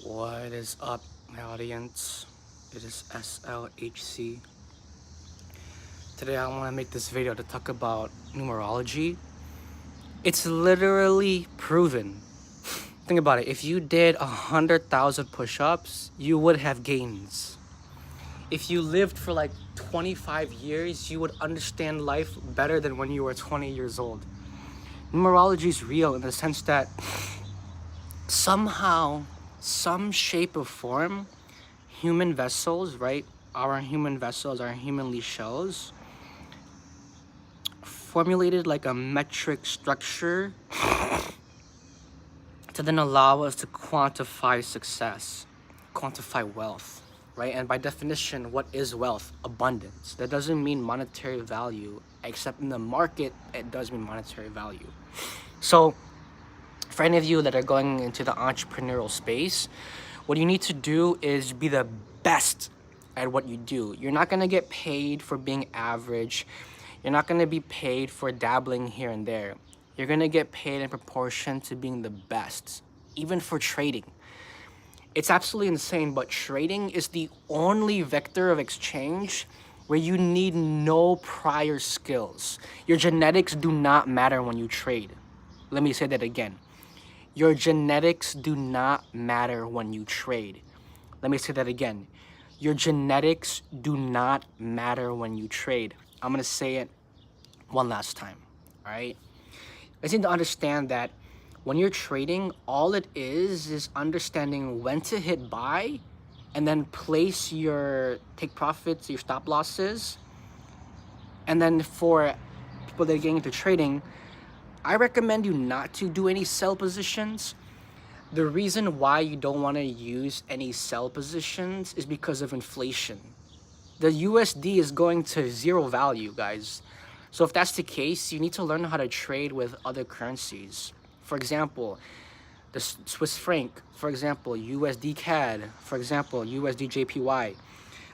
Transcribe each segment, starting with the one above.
What is up, my audience? It is SLHC. Today I want to make this video to talk about numerology. It's literally proven. Think about it. If you did 100,000 push-ups, you would have gains. If you lived for like 25 years, you would understand life better than when you were 20 years old. Numerology is real in the sense that somehow, some shape or form, human vessels, right? Our human vessels, our humanly shells, formulated like a metric structure to then allow us to quantify success, quantify wealth, right? And by definition, what is wealth? Abundance. That doesn't mean monetary value, except in the market, it does mean monetary value. So, for any of you that are going into the entrepreneurial space, what you need to do is be the best at what you do. You're not going to get paid for being average. You're not going to be paid for dabbling here and there. You're going to get paid in proportion to being the best, even for trading. It's absolutely insane, but trading is the only vector of exchange where you need no prior skills. Your genetics do not matter when you trade. Let me say that again. Your genetics do not matter when you trade. Let me say that again. Your genetics do not matter when you trade. I'm going to say it one last time, all right? I need to understand that when you're trading, all it is understanding when to hit buy and then place your take profits, your stop losses. And then for people that are getting into trading, I recommend you not to do any sell positions. The reason why you don't want to use any sell positions is because of inflation. The USD is going to zero value, guys. So if that's the case, you need to learn how to trade with other currencies. For example, the Swiss franc, for example, USD CAD, for example, USD JPY.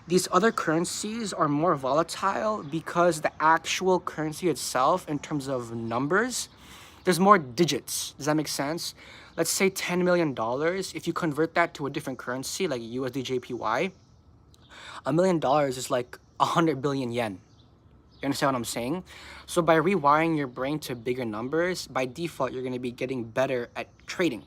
These other currencies are more volatile because the actual currency itself, in terms of numbers, there's more digits. Does that make sense? Let's say $10 million. If you convert that to a different currency, like USD JPY, $1 million is like 100 billion yen. You understand what I'm saying? So by rewiring your brain to bigger numbers, by default, you're going to be getting better at trading.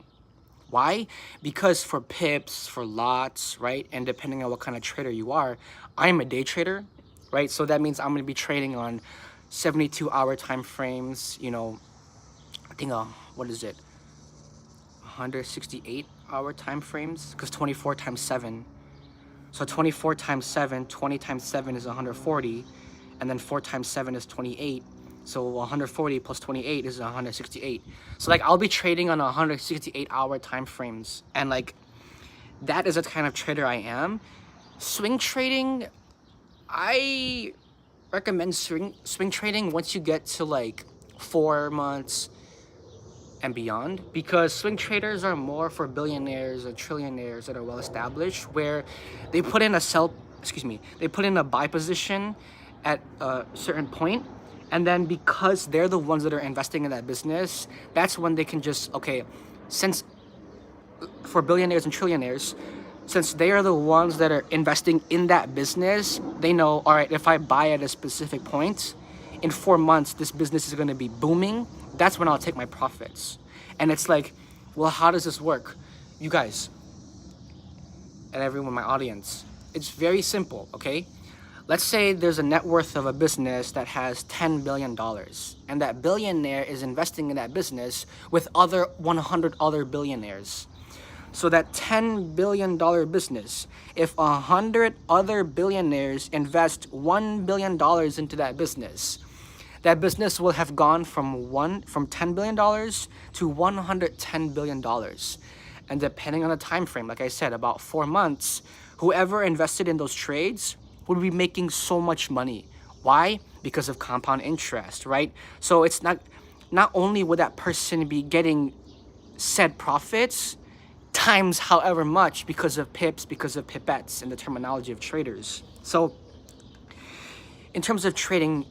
Why? Because for pips, for lots, right? And depending on what kind of trader you are, I'm a day trader, right? So that means I'm going to be trading on 72-hour time frames, you know, I think, what is it? 168-hour time frames, because 24 times 7. So 24 times 7, 20 times 7 is 140, and then 4 times 7 is 28. So 140 plus 28 is 168. So like I'll be trading on 168-hour time frames, and like that is the kind of trader I am. Swing trading, I recommend swing trading once you get to like 4 months and beyond, because swing traders are more for billionaires or trillionaires that are well established, where they put in a buy position at a certain point, and then because they're the ones that are investing in that business, that's when they can just, okay, since for billionaires and trillionaires, since they are the ones that are investing in that business, they know, all right, if I buy at a specific point, in 4 months, this business is going to be booming. That's when I'll take my profits. And it's like, well, how does this work? You guys, and everyone in my audience, it's very simple, okay? Let's say there's a net worth of a business that has $10 billion, and that billionaire is investing in that business with 100 other billionaires. So that $10 billion business, if 100 other billionaires invest $1 billion into that business will have gone from $10 billion to $110 billion. And depending on the time frame, like I said, about 4 months, whoever invested in those trades would be making so much money. Why? Because of compound interest, right? So it's not only would that person be getting said profits times however much because of pips, because of pipettes in the terminology of traders. So in terms of trading,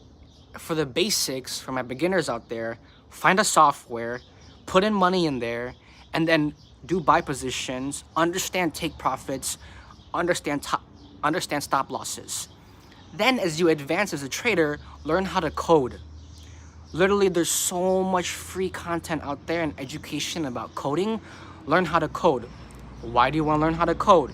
for the basics, for my beginners out there, find a software, put in money in there, and then do buy positions, understand take profits, understand stop losses. Then as you advance as a trader, learn how to code. Literally, there's so much free content out there and education about coding. Learn how to code. Why do you want to learn how to code?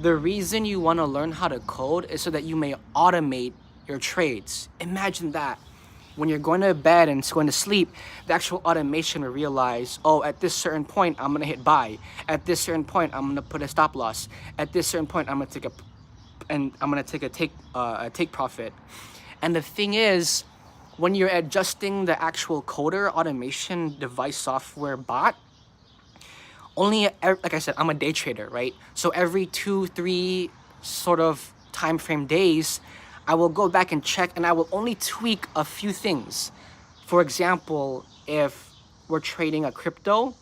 The reason you want to learn how to code is so that you may automate your trades. Imagine that. When you're going to bed and going to sleep, the actual automation will realize, oh, at this certain point, I'm going to hit buy. At this certain point, I'm going to put a stop loss. At this certain point, I'm going to take a take profit. And the thing is, when you're adjusting the actual coder, automation, device, software, bot, only, like I said, I'm a day trader, right? So every 2-3 sort of time frame days, I will go back and check, and I will only tweak a few things. For example, if we're trading a crypto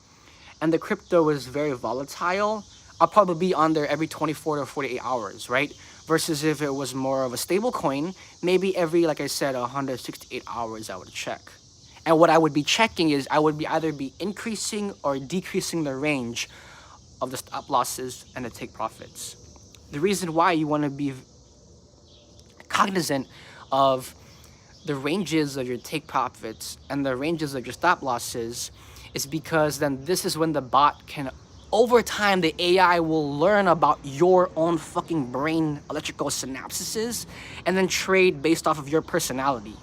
and the crypto is very volatile, I'll probably be on there every 24 to 48 hours, right? Versus if it was more of a stable coin, maybe every, like I said, 168 hours I would check. And what I would be checking is I would be either be increasing or decreasing the range of the stop losses and the take profits. The reason why you want to be cognizant of the ranges of your take profits and the ranges of your stop losses is because then this is when the bot can, over time, the AI will learn about your own fucking brain electrical synapses and then trade based off of your personality.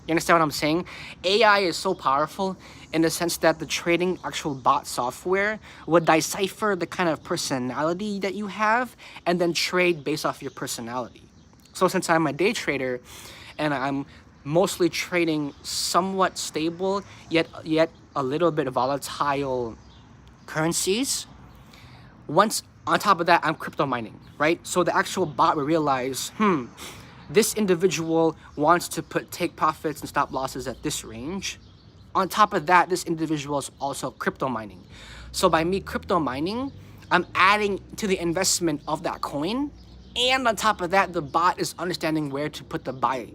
You understand what I'm saying? AI is so powerful in the sense that the trading actual bot software would decipher the kind of personality that you have and then trade based off your personality. So since I'm a day trader and I'm mostly trading somewhat stable yet a little bit volatile currencies, once on top of that, I'm crypto mining, right? So the actual bot will realize, this individual wants to take profits and stop losses at this range. On top of that, this individual is also crypto mining. So by me crypto mining, I'm adding to the investment of that coin. And on top of that, the bot is understanding where to put the buys,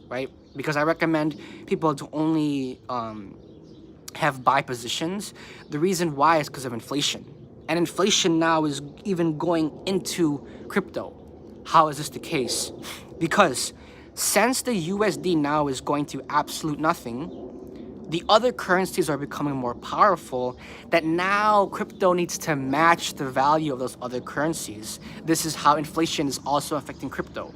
right? Because I recommend people to only have buy positions. The reason why is because of inflation. And inflation now is even going into crypto. How is this the case? Because since the USD now is going to absolute nothing, the other currencies are becoming more powerful, that now crypto needs to match the value of those other currencies. This is how inflation is also affecting crypto.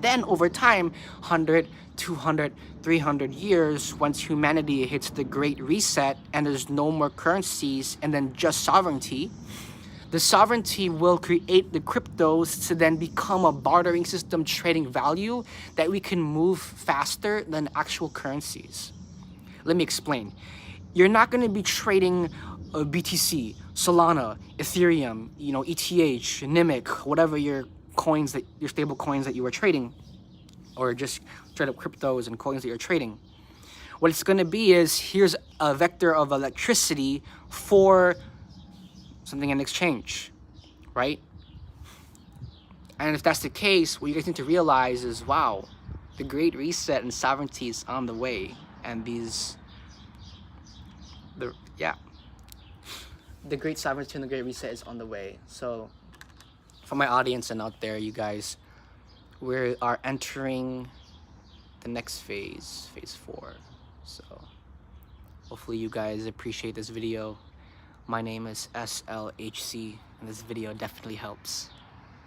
Then over time, 100, 200, 300 years, once humanity hits the Great Reset and there's no more currencies and then just sovereignty, the sovereignty will create the cryptos to then become a bartering system trading value that we can move faster than actual currencies. Let me explain. You're not going to be trading BTC, Solana, Ethereum, ETH, Nimic, whatever your stable coins that you are trading, or just straight up cryptos and coins that you're trading. What it's going to be is, here's a vector of electricity for something in exchange, right? And if that's the case, what you guys need to realize is, wow, the Great Reset and sovereignty is on the way, and the Great Sovereignty and the Great Reset is on the way. So, for my audience and out there, you guys, we are entering the next phase 4. So, hopefully you guys appreciate this video. My name is SLHC, and this video definitely helps.